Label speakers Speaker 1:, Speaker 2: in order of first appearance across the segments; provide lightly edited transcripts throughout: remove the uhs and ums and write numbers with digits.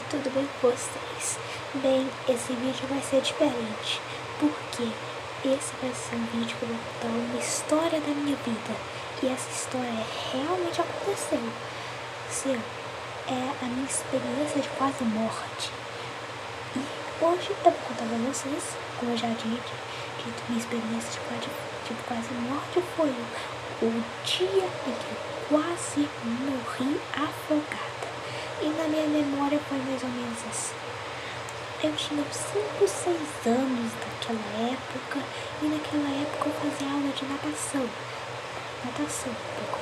Speaker 1: tudo bem com vocês? Bem, esse vídeo vai ser diferente, porque esse vai ser um vídeo que eu vou contar uma história da minha vida. E essa história realmente aconteceu. Sim, é a minha experiência de quase morte. E hoje eu vou contar pra vocês, como eu já dito, minha experiência de quase morte foi o dia em que eu quase morri afogada. E na minha memória foi mais ou menos assim. Eu tinha 5, 6 anos naquela época. E naquela época eu fazia aula de natação. Porque eu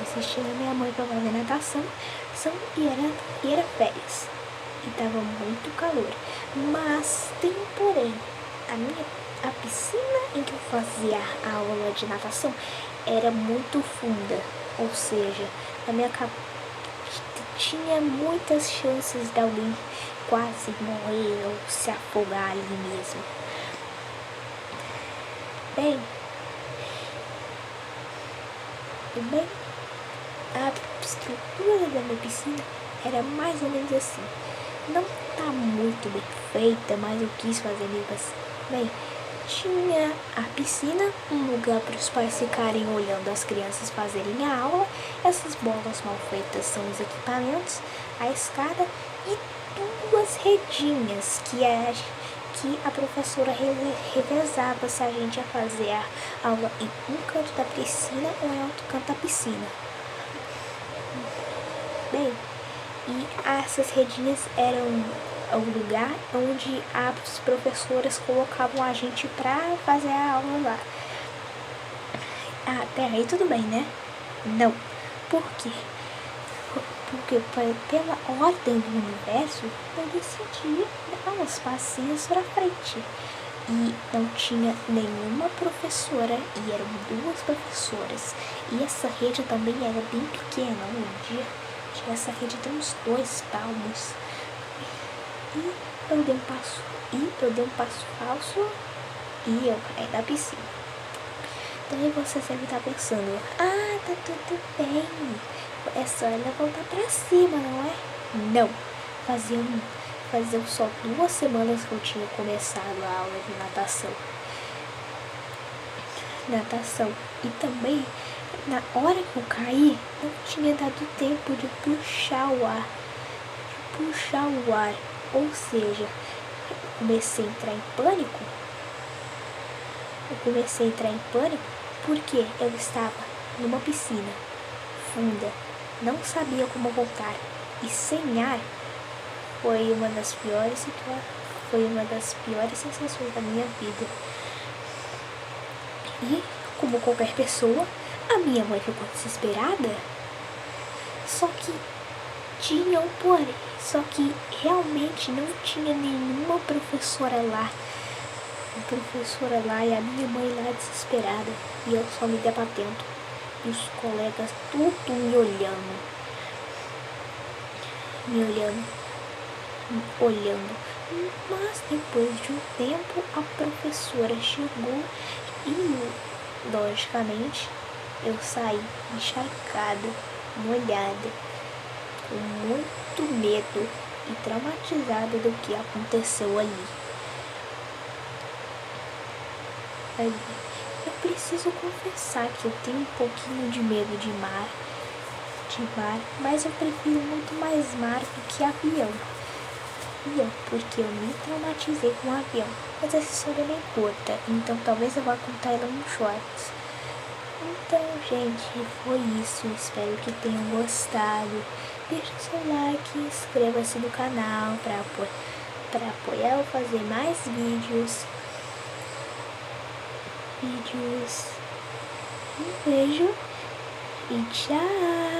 Speaker 1: assistia a minha mãe pra fazer natação. E era férias. E tava muito calor. Mas tem um porém. A piscina em que eu fazia a aula de natação era muito funda. Ou seja, na minha cabeça tinha muitas chances de alguém quase morrer ou se afogar ali mesmo. Bem, a estrutura da minha piscina era mais ou menos assim. Não tá muito bem feita, mas eu quis fazer mesmo assim. Bem, tinha a piscina, um lugar para os pais ficarem olhando as crianças fazerem a aula. Essas bolas mal feitas são os equipamentos, a escada e 2 redinhas que a professora revezava se a gente ia fazer a aula em um canto da piscina ou em outro canto da piscina. Bem, e essas redinhas eram o lugar onde as professoras colocavam a gente pra fazer a aula lá. Ah, peraí, tudo bem, né? Não. Por quê? Porque pela ordem do universo, eu decidi dar uns passinhos pra frente. E não tinha nenhuma professora, e eram 2 professoras. E essa rede também era bem pequena, essa rede tem uns 2 palmos. E eu dei um passo falso e eu caí da piscina. Daí você deve estar pensando, tá tudo bem, é só ela voltar pra cima, não é? Não, faziam só 2 semanas que eu tinha começado a aula de natação. E também, na hora que eu caí, não tinha dado tempo de puxar o ar. Ou seja, eu comecei a entrar em pânico. Porque eu estava numa piscina funda, não sabia como voltar e sem ar. Foi uma das piores sensações da minha vida. E, como qualquer pessoa, a minha mãe ficou desesperada. Só que tinha um porém. Só que realmente não tinha nenhuma professora lá. E a minha mãe lá desesperada. E eu só me debatendo. E os colegas tudo me olhando. Mas depois de um tempo a professora chegou e, logicamente, eu saí encharcada, molhada, com muito medo e traumatizada do que aconteceu ali. Eu preciso confessar que eu tenho um pouquinho de medo de mar, mas eu prefiro muito mais mar do que avião. Porque eu me traumatizei com o avião. Mas essa história é bem curta, então talvez eu vá contar ela no shorts. Então, gente, foi isso. Espero que tenham gostado. Deixa o seu like, inscreva-se no canal para apoiar eu fazer mais vídeos. Um beijo e tchau!